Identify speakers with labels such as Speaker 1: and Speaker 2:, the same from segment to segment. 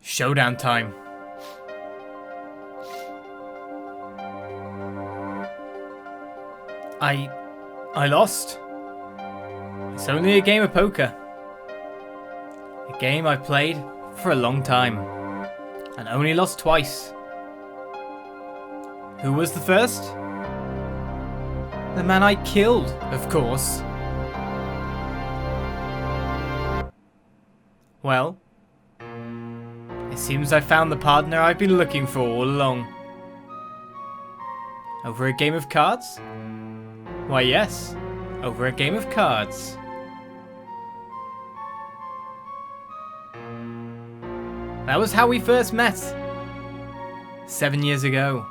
Speaker 1: Showdown time. I lost. It's only a game of poker. A game I've played for a long time. And only lost twice. Who was the first? The man I killed, of course. Well, it seems I found the partner I've been looking for all along. Over a game of cards? Why yes, over a game of cards. That was how we first met. 7 years ago.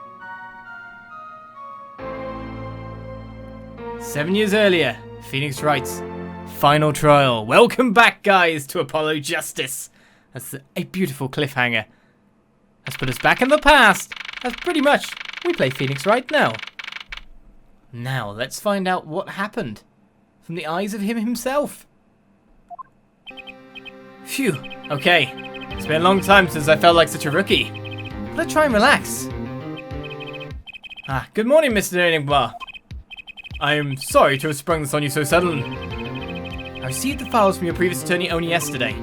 Speaker 1: 7 years earlier, Phoenix Wright's final trial. Welcome back, guys, to Apollo Justice. That's a beautiful cliffhanger. Let's put us back in the past. That's pretty much, we play Phoenix Wright now. Now, let's find out what happened from the eyes of him himself. Phew, okay. It's been a long time since I felt like such a rookie. Let's try and relax. Good morning, Mr. Enigma. I am sorry to have sprung this on you so suddenly. I received the files from your previous attorney only yesterday.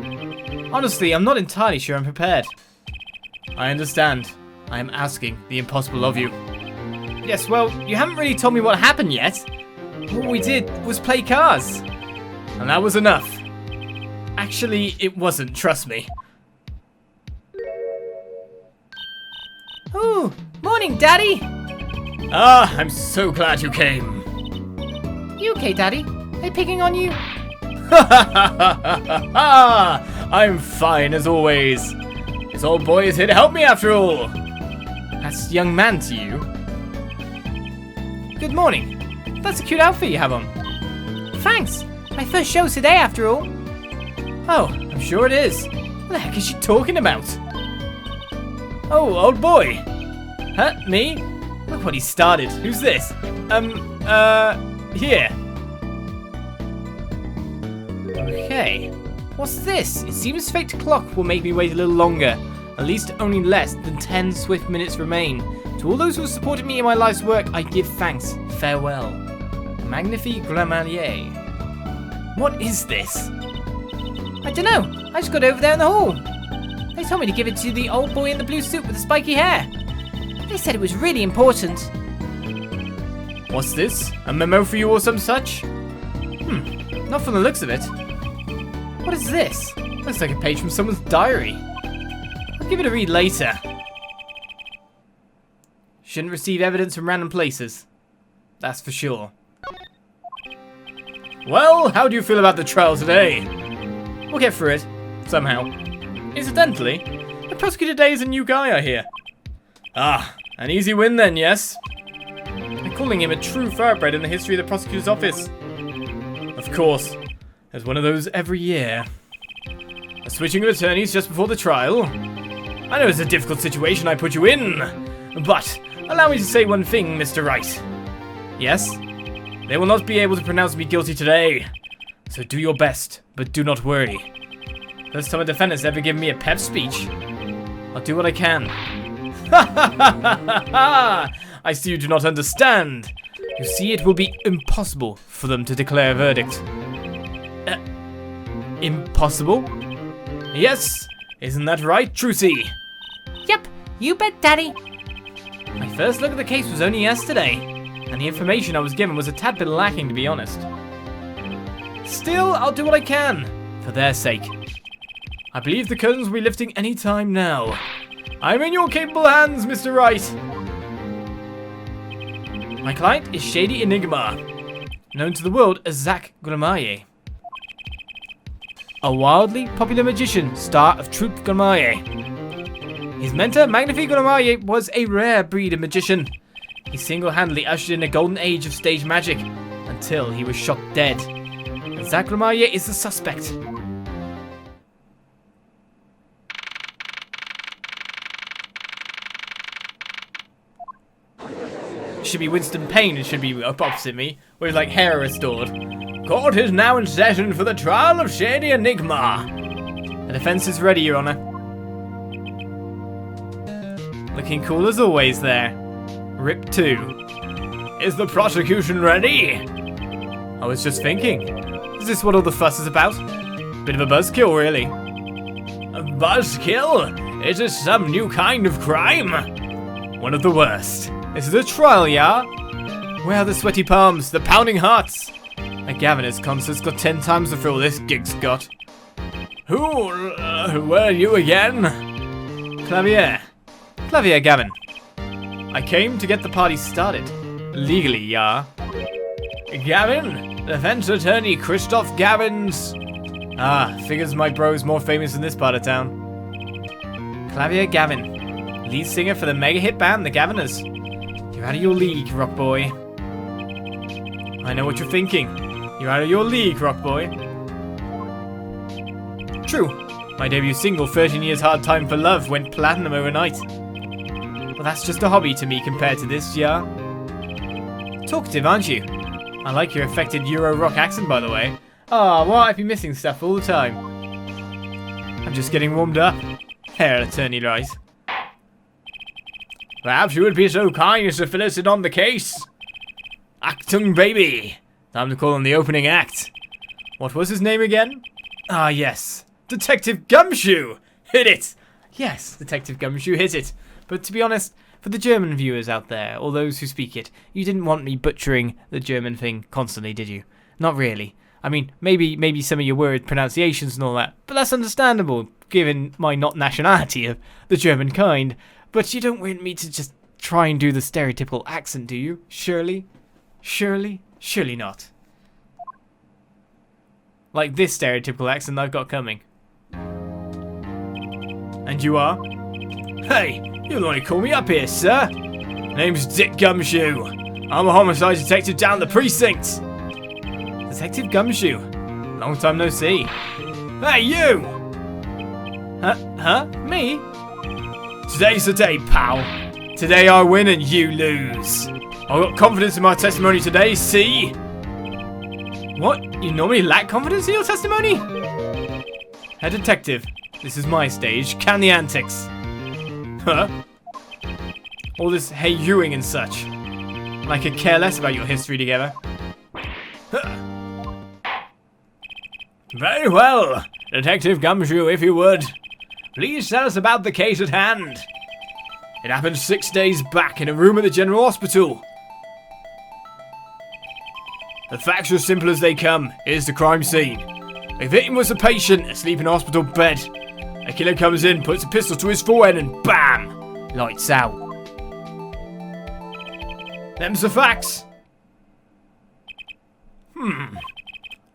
Speaker 1: Honestly, I'm not entirely sure I'm prepared. I understand. I am asking the impossible of you. Yes, well, you haven't really told me what happened yet. What we did was play cards. And that was enough. Actually, it wasn't, trust me. Ooh, morning, Daddy. I'm so glad you came. You okay, Daddy? Are they picking on you? I'm fine as always. This old boy is here to help me after all. That's young man to you. Good morning. That's a cute outfit you have on. Thanks. My first show's today after all. Oh, I'm sure it is. What the heck is she talking about? Oh, old boy. Huh? Me? Look what he started. Who's this? Here. Okay. What's this? It seems fate's clock will make me wait a little longer. At least only less than 10 swift minutes remain. To all those who have supported me in my life's work, I give thanks. Farewell. Magnifi Gramarye. What is this? I don't know. I just got over there in the hall. They told me to give it to the old boy in the blue suit with the spiky hair. They said it was really important. What's this? A memo for you or some such? Not from the looks of it. What is this? Looks like a page from someone's diary. I'll give it a read later. Shouldn't receive evidence from random places. That's for sure. Well, how do you feel about the trial today? We'll get through it. Somehow. Incidentally, the prosecutor today is a new guy, I hear. An easy win then, yes? They're calling him a true thoroughbred in the history of the prosecutor's office. Of course. There's one of those every year. A switching of attorneys just before the trial. I know it's a difficult situation I put you in. But, allow me to say one thing, Mr. Wright. Yes? They will not be able to pronounce me guilty today. So do your best, but do not worry. First time a defendant's ever given me a pep speech. I'll do what I can. I see you do not understand. You see, it will be impossible for them to declare a verdict. Impossible? Yes, isn't that right, Trucy? Yep, you bet, Daddy. My first look at the case was only yesterday, and the information I was given was a tad bit lacking, to be honest. Still, I'll do what I can, for their sake. I believe the curtains will be lifting any time now. I'm in your capable hands, Mr. Wright. My client is Shady Enigma, known to the world as Zak Gramarye. A wildly popular magician, star of Troupe Gramarye. His mentor, Magnifi Gramarye, was a rare breed of magician. He single-handedly ushered in a golden age of stage magic, until he was shot dead. And Zak Gramarye is the suspect. It should be Winston Payne, it should be up opposite me, with like hair restored. Court is now in session for the trial of Shady Enigma. The defense is ready, Your Honor. Looking cool as always there. Rip 2. Is the prosecution ready? I was just thinking. Is this what all the fuss is about? Bit of a buzzkill, really. A buzzkill? Is this some new kind of crime? One of the worst. This is a trial, yeah? Where are the sweaty palms, the pounding hearts? A Gaviner's concert's got 10 times the thrill this gig's got. Who are you again? Klavier. Klavier, Gavin. I came to get the party started. Legally, yeah. Gavin? Defense attorney Christoph Gavin's... Ah, figures my bro's more famous in this part of town. Klavier Gavin. Lead singer for the mega hit band, the Gaviners. You're out of your league, rock boy. I know what you're thinking. You're out of your league, rock boy. True. My debut single, 13 Years Hard Time for Love, went platinum overnight. But that's just a hobby to me compared to this, yeah? Talkative, aren't you? I like your affected Euro rock accent, by the way. Ah, what? I've been missing stuff all the time. I'm just getting warmed up. Herr Attorney Wright. Perhaps you would be so kind as to fill us in on the case. Actung baby. Time to call on the opening act. What was his name again? Ah, yes. Detective Gumshoe! Hit it! Yes, Detective Gumshoe hit it. But to be honest, for the German viewers out there, or those who speak it, you didn't want me butchering the German thing constantly, did you? Not really. I mean, maybe some of your word pronunciations and all that, but that's understandable, given my not nationality of the German kind. But you don't want me to just try and do the stereotypical accent, do you? Surely? Surely? Surely not. Like this stereotypical accent I've got coming. And you are? Hey, you'll only call me up here, sir. Name's Dick Gumshoe. I'm a homicide detective down the precinct. Detective Gumshoe. Long time no see. Hey, you! Huh? Me? Today's the day, pal. Today I win and you lose. I've got confidence in my testimony today, see? What? You normally lack confidence in your testimony? Head detective, this is my stage. Can the antics. Huh? All this hey youing and such. And I could care less about your history together. Huh. Very well. Detective Gumshoe, if you would. Please tell us about the case at hand. It happened 6 days back in a room at the General Hospital. The facts are as simple as they come. Here's the crime scene. The victim was a patient asleep in a hospital bed. A killer comes in, puts a pistol to his forehead and BAM! Lights out. Them's the facts.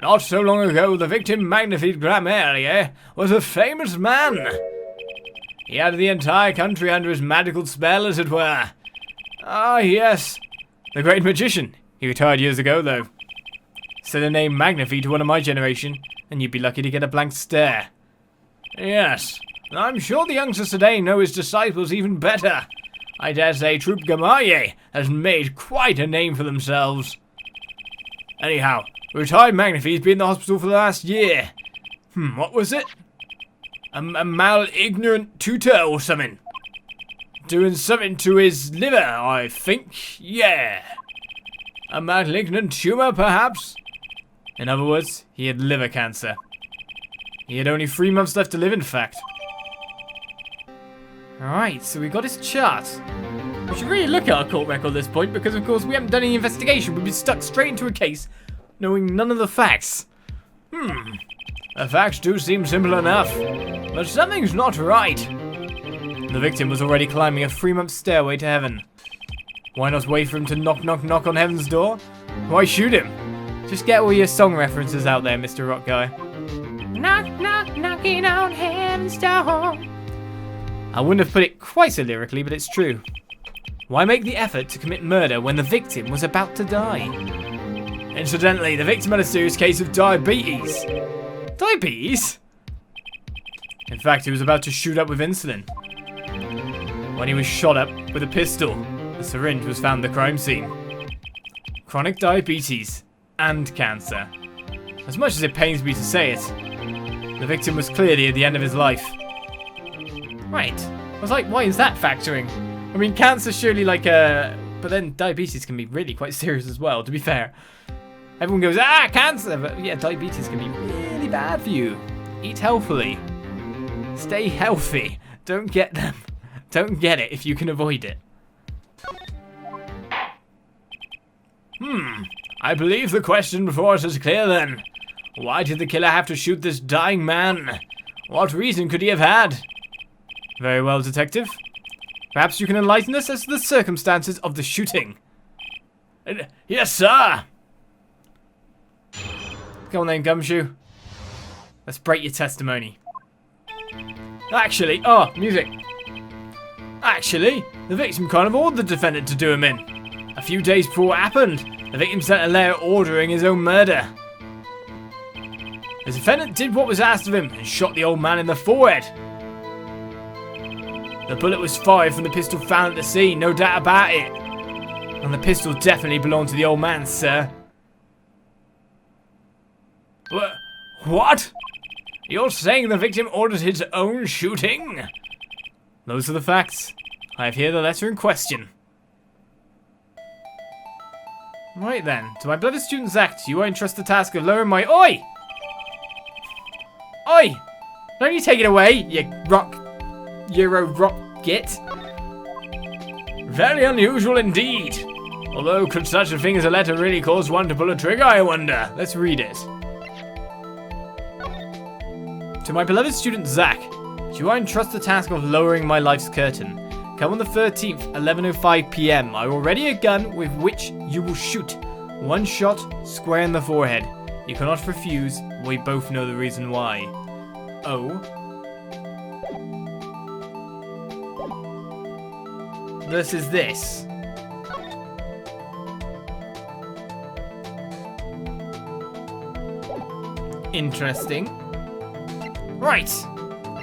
Speaker 1: Not so long ago, the victim, Magnifi Gramarye, was a famous man. He had the entire country under his magical spell, as it were. Ah, yes. The great magician. He retired years ago, though. Say the name Magnifi to one of my generation, and you'd be lucky to get a blank stare. Yes. I'm sure the youngsters today know his disciples even better. I dare say Troop Gramarye has made quite a name for themselves. Anyhow, retired Magnifi's been in the hospital for the last year. What was it? A mal-ignorant tutor or something. Doing something to his liver, I think. Yeah. A malignant tumor, perhaps? In other words, he had liver cancer. He had only 3 months left to live, in fact. Alright, so we got his chart. We should really look at our court record at this point, because of course we haven't done any investigation. We've been stuck straight into a case, knowing none of the facts. The facts do seem simple enough, but something's not right. The victim was already climbing a 3-month stairway to heaven. Why not wait for him to knock, knock, knock on heaven's door? Why shoot him? Just get all your song references out there, Mr. Rock Guy. Knock, knock, knocking on heaven's door. I wouldn't have put it quite so lyrically, but it's true. Why make the effort to commit murder when the victim was about to die? Incidentally, the victim had a serious case of diabetes. Diabetes? In fact, he was about to shoot up with insulin. When he was shot up with a pistol, the syringe was found at the crime scene. Chronic diabetes and cancer. As much as it pains me to say it, the victim was clearly at the end of his life. Right. I was like, why is that factoring? I mean, cancer's surely like a... But then diabetes can be really quite serious as well, to be fair. Everyone goes, ah, cancer! But yeah, diabetes can be really bad for you. Eat healthily. Stay healthy. Don't get them. Don't get it if you can avoid it. I believe the question before us is clear then. Why did the killer have to shoot this dying man? What reason could he have had? Very well, detective. Perhaps you can enlighten us as to the circumstances of the shooting. Yes, sir. Go on then, Gumshoe. Let's break your testimony. Actually, music. Actually, the victim kind of ordered the defendant to do him in. A few days before it happened, the victim sent a letter ordering his own murder. The defendant did what was asked of him and shot the old man in the forehead. The bullet was fired from the pistol found at the scene, no doubt about it. And the pistol definitely belonged to the old man, sir. What? You're saying the victim ordered his own shooting? Those are the facts. I have here the letter in question. Right then, to my beloved student Zak, to you I entrust the task of lowering my... Oi! Oi! Don't you take it away, you Euro rocket. Very unusual indeed. Although, could such a thing as a letter really cause one to pull a trigger, I wonder? Let's read it. To my beloved student Zak, to you I entrust the task of lowering my life's curtain. Come on the 13th, 11:05 p.m. I will ready a gun with which you will shoot. One shot, square in the forehead. You cannot refuse. We both know the reason why. Oh. Versus this. Interesting. Right.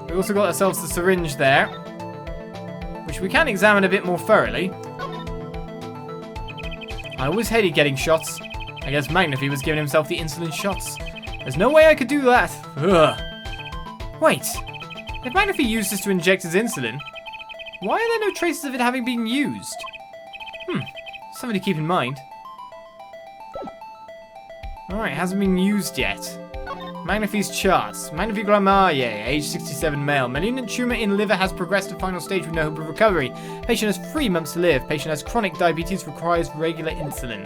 Speaker 1: We also got ourselves the syringe there, which we can examine a bit more thoroughly. I always hated getting shots. I guess Magnifi was giving himself the insulin shots. There's no way I could do that. Ugh. Wait. If Magnifi used this to inject his insulin, why are there no traces of it having been used? Something to keep in mind. Alright, it hasn't been used yet. Magnifi's charts. Magnifi Gramarye, age 67 male. Malignant tumor in liver has progressed to final stage with no hope of recovery. Patient has 3 months to live. Patient has chronic diabetes, requires regular insulin.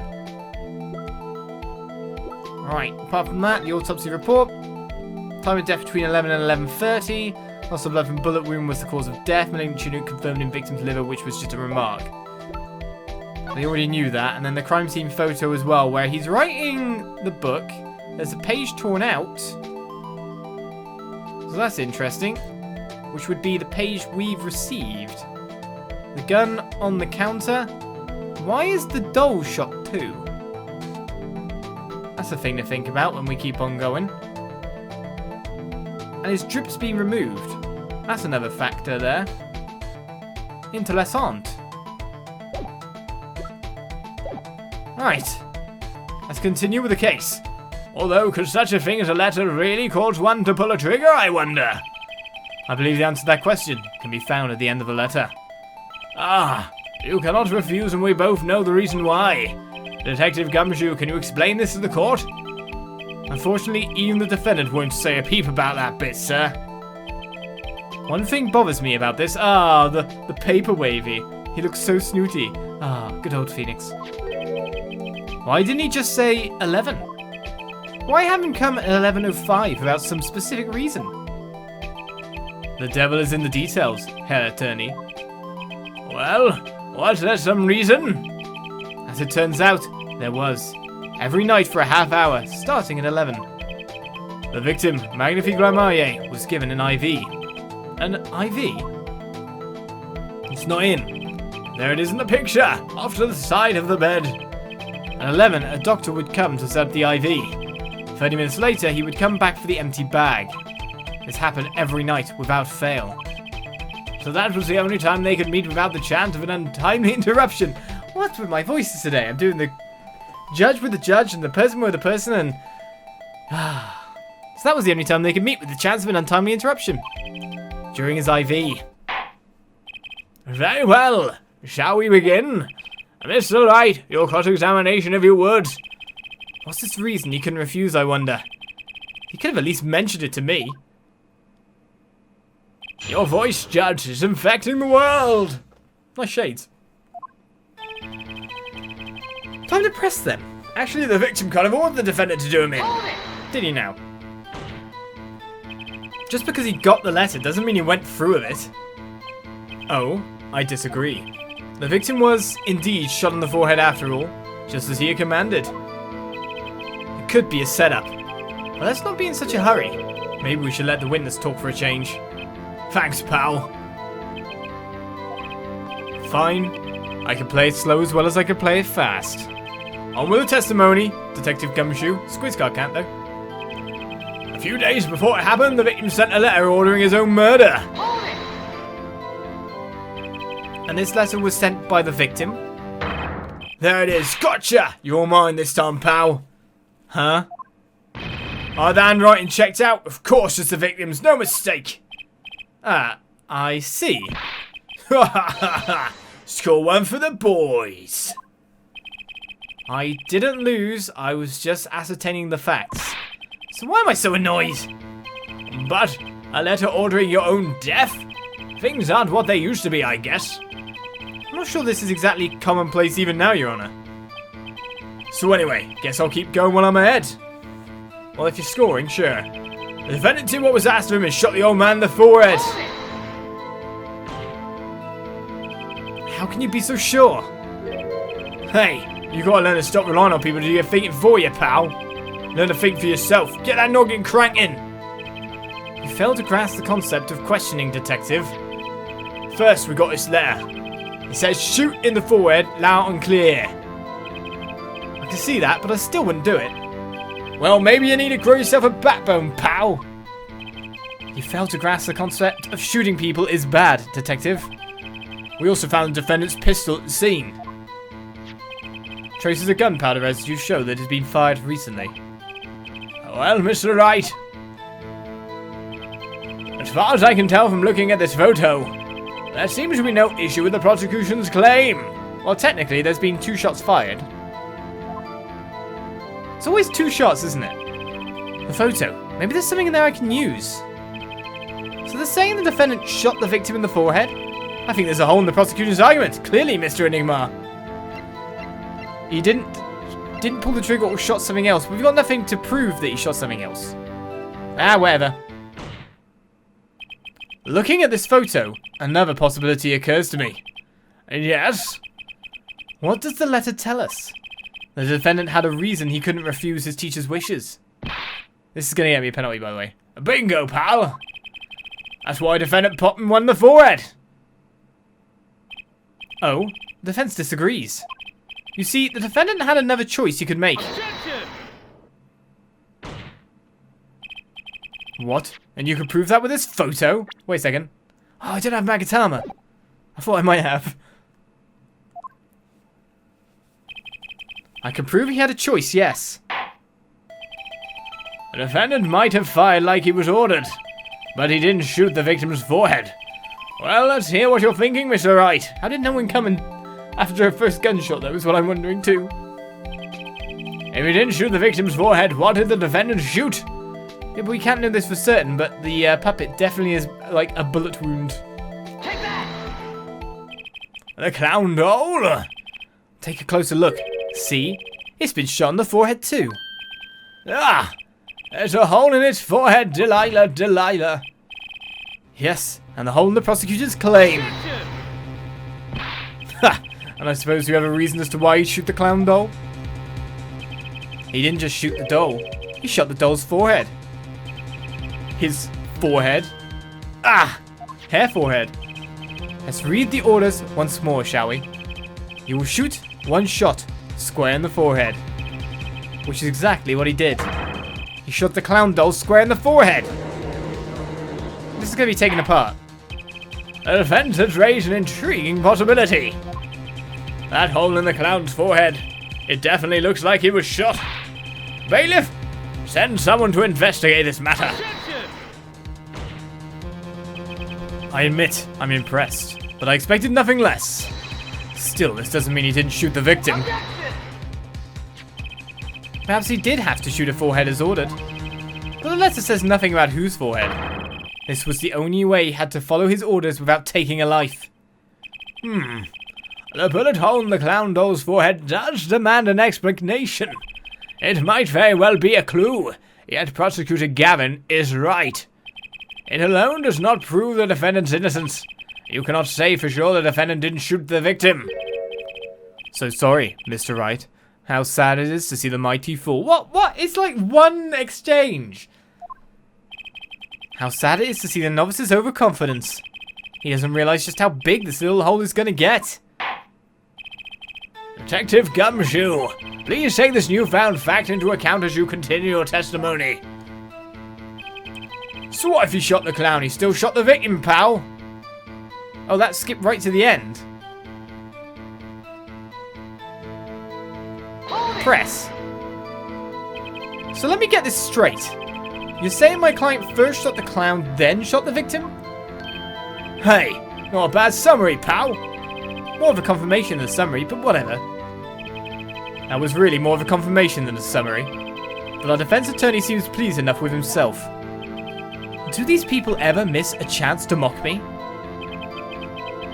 Speaker 1: Alright, apart from that, the autopsy report. Time of death between 11 and 11:30. Loss of blood from bullet wound was the cause of death. Malignant tumor confirmed in victim's liver, which was just a remark. They already knew that. And then the crime scene photo as well, where he's writing the book. There's a page torn out. So that's interesting. Which would be the page we've received. The gun on the counter. Why is the doll shot too? That's a thing to think about when we keep on going. And his drip's been removed. That's another factor there. Interessant. Right. Let's continue with the case. Although, could such a thing as a letter really cause one to pull a trigger, I wonder? I believe the answer to that question can be found at the end of the letter. Ah, you cannot refuse, and we both know the reason why. Detective Gumshoe, can you explain this to the court? Unfortunately, even the defendant won't say a peep about that bit, sir. One thing bothers me about this. The paper wavy. He looks so snooty. Good old Phoenix. Why didn't he just say 11? Why have him come at 11:05 without some specific reason? The devil is in the details, Herr Attorney. Well, was there some reason? As it turns out, there was. Every night for a half hour, starting at 11. The victim, Magnifi Gramarye, was given an IV. An IV? It's not in. There it is in the picture, off to the side of the bed. At 11, a doctor would come to set up the IV. 30 minutes later, he would come back for the empty bag. This happened every night, without fail. So that was the only time they could meet without the chance of an untimely interruption. What's with my voices today? I'm doing the judge with the judge and the person with the person and... So that was the only time they could meet with the chance of an untimely interruption. During his IV. Very well. shall we begin? Mr. Wright, your cross-examination if you would. What's this reason he couldn't refuse, I wonder? He could have at least mentioned it to me. Your voice, Judge, is infecting the world. Nice shades. Time to press them. Actually, the victim kind of ordered the defendant to do him in. Did he now? Just because he got the letter doesn't mean he went through with it. Oh, I disagree. The victim was, indeed, shot in the forehead after all, just as he had commanded. It could be a setup. But let's not be in such a hurry. Maybe we should let the witness talk for a change. Thanks, pal. Fine. I can play it slow as well as I can play it fast. On with the testimony, Detective Gumshoe. Squizcar can't, though. A few days before it happened, the victim sent a letter ordering his own murder. And this letter was sent by the victim? There it is. Gotcha! You're mine this time, pal. Huh? Are the handwriting checked out? Of course it's the victim's. No mistake. Ah, I see. Ha ha ha ha. Score one for the boys. I didn't lose. I was just ascertaining the facts. So why am I so annoyed? But a letter ordering your own death? Things aren't what they used to be, I guess. I'm not sure this is exactly commonplace even now, Your Honor. So anyway, guess I'll keep going while I'm ahead. Well, if you're scoring, sure. The defendant did what was asked of him and shot the old man in the forehead. How can you be so sure? Hey, you gotta learn to stop relying on people to do your thinking for you, pal. Learn to think for yourself. Get that noggin cranking. You failed to grasp the concept of questioning, Detective. First, we got this letter. It says, shoot in the forehead, loud and clear. I can see that, but I still wouldn't do it. Well, maybe you need to grow yourself a backbone, pal. You failed to grasp the concept of shooting people is bad, Detective. We also found the defendant's pistol at the scene. Traces of gunpowder residue show that it has been fired recently. Well, Mr. Wright, as far as I can tell from looking at this photo, there seems to be no issue with the prosecution's claim. Well, technically, there's been 2 shots fired. It's always 2 shots, isn't it? The photo. Maybe there's something in there I can use. So they're saying the defendant shot the victim in the forehead? I think there's a hole in the prosecution's argument. Clearly, Mr. Enigma. He didn't pull the trigger or shot something else. We've got nothing to prove that he shot something else. Ah, whatever. Looking at this photo, another possibility occurs to me. Yes? What does the letter tell us? The defendant had a reason he couldn't refuse his teacher's wishes. This is going to get me a penalty, by the way. Bingo, pal! That's why defendant popped him one in the forehead. Oh, the defense disagrees. You see, the defendant had another choice he could make. Objection! What? And you could prove that with this photo? Wait a second. Oh, I didn't have Magatama. I thought I might have. I can prove he had a choice, yes. The defendant might have fired like he was ordered, but he didn't shoot the victim's forehead. Well, let's hear what you're thinking, Mr. Wright. How did no one come in after a first gunshot, though, is what I'm wondering, too. If he didn't shoot the victim's forehead, what did the defendant shoot? Yeah, but we can't know this for certain, but the puppet definitely is like a bullet wound. Take that! The clown doll! Take a closer look. See? It's been shot in the forehead, too. Ah! There's a hole in its forehead, Delilah, Delilah. Yes, and the hole in the prosecutor's claim. Ha! And I suppose you have a reason as to why he'd shoot the clown doll? He didn't just shoot the doll. He shot the doll's forehead. His forehead? Ah! Hair forehead. Let's read the orders once more, shall we? You will shoot 1 shot, square in the forehead. Which is exactly what he did. He shot the clown doll square in the forehead. This is going to be taken apart. The defense has raised an intriguing possibility. That hole in the clown's forehead. It definitely looks like he was shot. Bailiff, send someone to investigate this matter. I admit, I'm impressed, but I expected nothing less. Still, this doesn't mean he didn't shoot the victim. Perhaps he did have to shoot a forehead as ordered. But the letter says nothing about whose forehead. This was the only way he had to follow his orders without taking a life. The bullet hole in the clown doll's forehead does demand an explanation. It might very well be a clue, yet Prosecutor Gavin is right. It alone does not prove the defendant's innocence. You cannot say for sure the defendant didn't shoot the victim. So sorry, Mr. Wright. How sad it is to see the mighty fall. What? It's like one exchange. How sad it is to see the novice's overconfidence. He doesn't realize just how big this little hole is gonna get. Detective Gumshoe, please take this newfound fact into account as you continue your testimony. So what if he shot the clown? He still shot the victim, pal. Oh, that skipped right to the end. Press. So let me get this straight. You're saying my client first shot the clown, then shot the victim? Hey, not a bad summary, pal. More of a confirmation than a summary, but whatever. That was really more of a confirmation than a summary. But our defense attorney seems pleased enough with himself. Do these people ever miss a chance to mock me?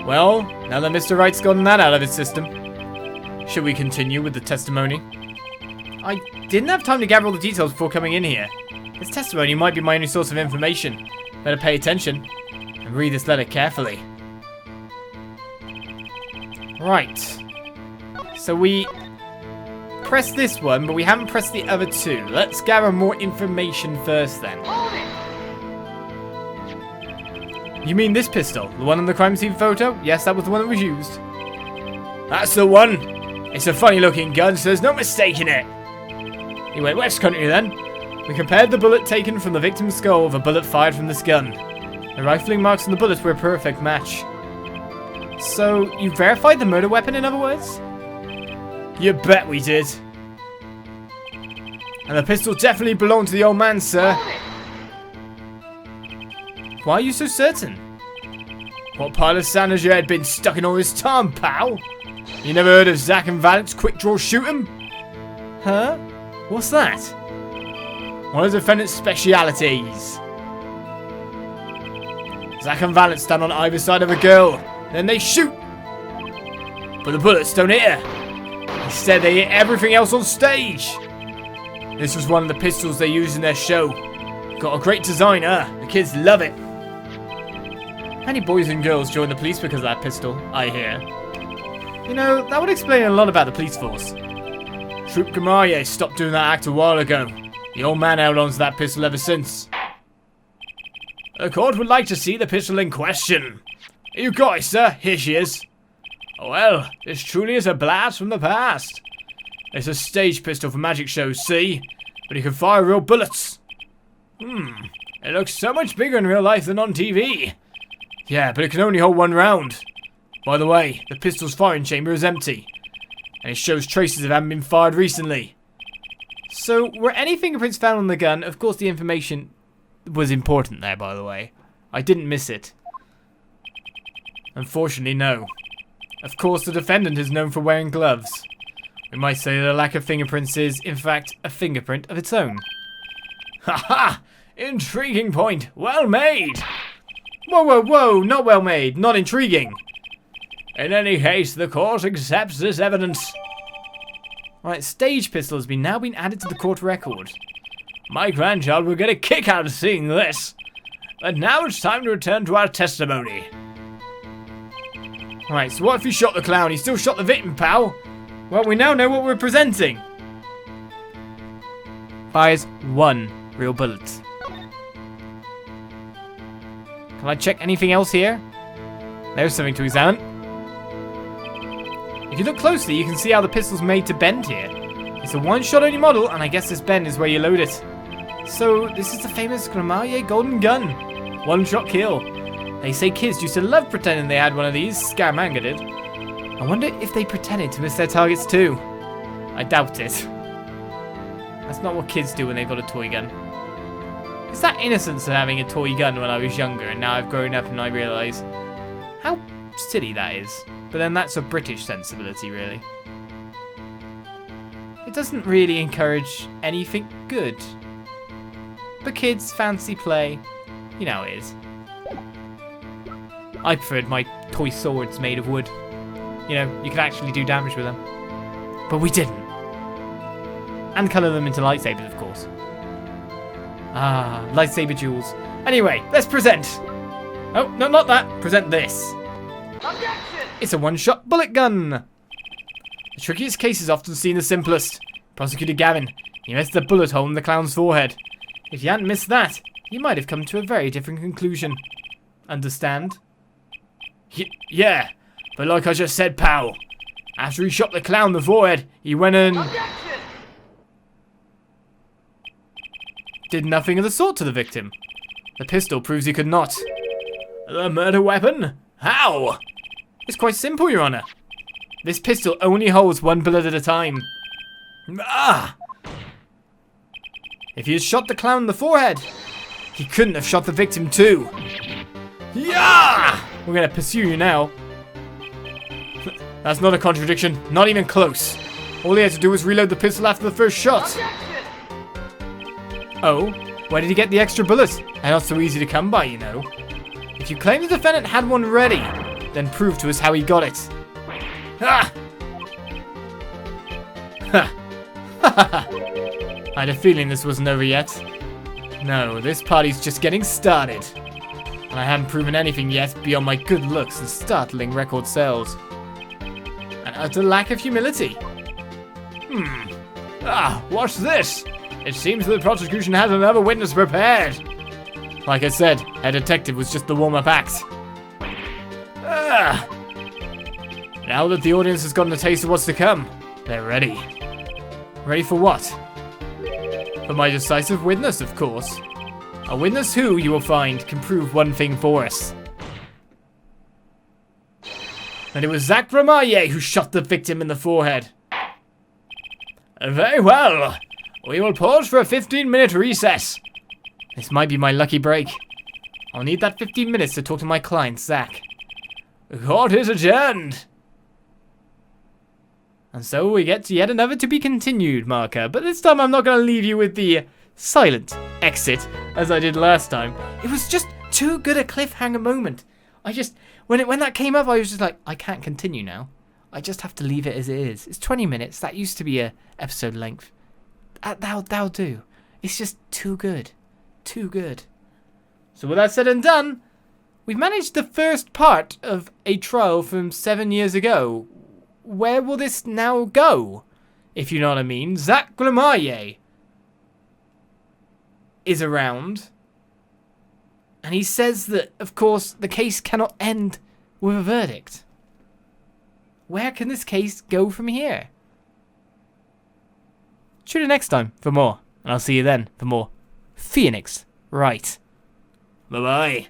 Speaker 1: Well, now that Mr. Wright's gotten that out of his system, should we continue with the testimony? I didn't have time to gather all the details before coming in here. This testimony might be my only source of information. Better pay attention and read this letter carefully. Right. So we pressed this one, but we haven't pressed the other two. Let's gather more information first then. You mean this pistol? The one in the crime scene photo? Yes, that was the one that was used. That's the one. It's a funny looking gun, so there's no mistaking it. He went West Country then. We compared the bullet taken from the victim's skull with a bullet fired from this gun. The rifling marks on the bullets were a perfect match. So, you verified the murder weapon, in other words? You bet we did. And the pistol definitely belonged to the old man, sir. Why are you so certain? What part of sand has your head been stuck in all this time, pal? You never heard of Zak and Valent's quick draw shoot 'em? Huh? What's that? One of the defendant's specialities. Zak and Valent stand on either side of a girl, then they shoot. But the bullets don't hit her. Instead, they hit everything else on stage. This was one of the pistols they used in their show. Got a great design, huh? The kids love it. Many boys and girls join the police because of that pistol, I hear. You know, that would explain a lot about the police force. Troop Gramarye stopped doing that act a while ago. The old man held on to that pistol ever since. The court would like to see the pistol in question. You got it, sir. Here she is. Oh, well, this truly is a blast from the past. It's a stage pistol for magic shows, see? But you can fire real bullets. It looks so much bigger in real life than on TV. Yeah, but it can only hold one round. By the way, the pistol's firing chamber is empty. And it shows traces of having been fired recently. So, were any fingerprints found on the gun? Of course, the information was important there, by the way. I didn't miss it. Unfortunately, no. Of course, the defendant is known for wearing gloves. We might say that a lack of fingerprints is, in fact, a fingerprint of its own. Ha-ha! Intriguing point. Well made! Whoa, whoa, whoa! Not well made. Not intriguing. In any case, the court accepts this evidence. Right, stage pistol has now been added to the court record. My grandchild will get a kick out of seeing this. But now it's time to return to our testimony. Right, so what if he shot the clown? He still shot the victim, pal. Well, we now know what we're presenting. Fires 1 real bullet. Can I check anything else here? There's something to examine. If you look closely, you can see how the pistol's made to bend here. It's a one-shot only model, and I guess this bend is where you load it. So, this is the famous Gramarye golden gun. One-shot kill. They say kids used to love pretending they had one of these. Scaramanga did. I wonder if they pretended to miss their targets too. I doubt it. That's not what kids do when they've got a toy gun. It's that innocence of having a toy gun when I was younger, and now I've grown up and I realise how city, that is. But then that's a British sensibility, really. It doesn't really encourage anything good. But kids fancy play. You know how it is. I preferred my toy swords made of wood. You know, you could actually do damage with them. But we didn't. And colour them into lightsabers, of course. Ah, lightsaber duels. Anyway, let's present. Oh, no, not that. Present this. Objection! It's a one-shot bullet gun. The trickiest case is often seen the simplest. Prosecutor Gavin, you missed the bullet hole in the clown's forehead. If you hadn't missed that, you might have come to a very different conclusion. Understand? Yeah, but like I just said, pal. After he shot the clown in the forehead, he went and... Objection! Did nothing of the sort to the victim. The pistol proves he could not. The murder weapon? How? It's quite simple, Your Honor. This pistol only holds one bullet at a time. Ah! If he had shot the clown in the forehead, he couldn't have shot the victim too. Yeah! We're gonna pursue you now. That's not a contradiction, not even close. All he had to do was reload the pistol after the first shot. Oh, where did he get the extra bullet? They're not so easy to come by, you know. If you claim the defendant had one ready, then prove to us how he got it. Ha! Ha! I had a feeling this wasn't over yet. No, this party's just getting started. And I haven't proven anything yet beyond my good looks and startling record sales. An utter lack of humility. Ah, watch this! It seems the prosecution has another witness prepared. Like I said, a detective was just the warm-up act. Ah. Now that the audience has gotten a taste of what's to come, they're ready. Ready for what? For my decisive witness, of course. A witness who, you will find, can prove one thing for us. That it was Zak Gramarye who shot the victim in the forehead. Very well. We will pause for a 15-minute recess. This might be my lucky break. I'll need that 15 minutes to talk to my client, Zak. The court is adjourned. And so we get to yet another to be continued marker, but this time I'm not going to leave you with the silent exit as I did last time. It was just too good a cliffhanger moment. When that came up, I was just like, I can't continue now. I just have to leave it as it is. It's 20 minutes. That used to be a episode length. That'll do. It's just too good. Too good. So with that said and done, we've managed the first part of a trial from 7 years ago. Where will this now go? If you know what I mean. Zak Gramarye is around. And he says that, of course, the case cannot end with a verdict. Where can this case go from here? Tune in next time for more. And I'll see you then for more Phoenix Wright. Bye-bye.